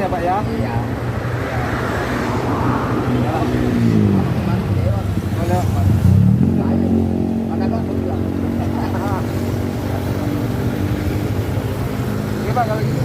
ya Pak ya? Iya. Ya. Mana? Mana kan? Oke Pak kalau gitu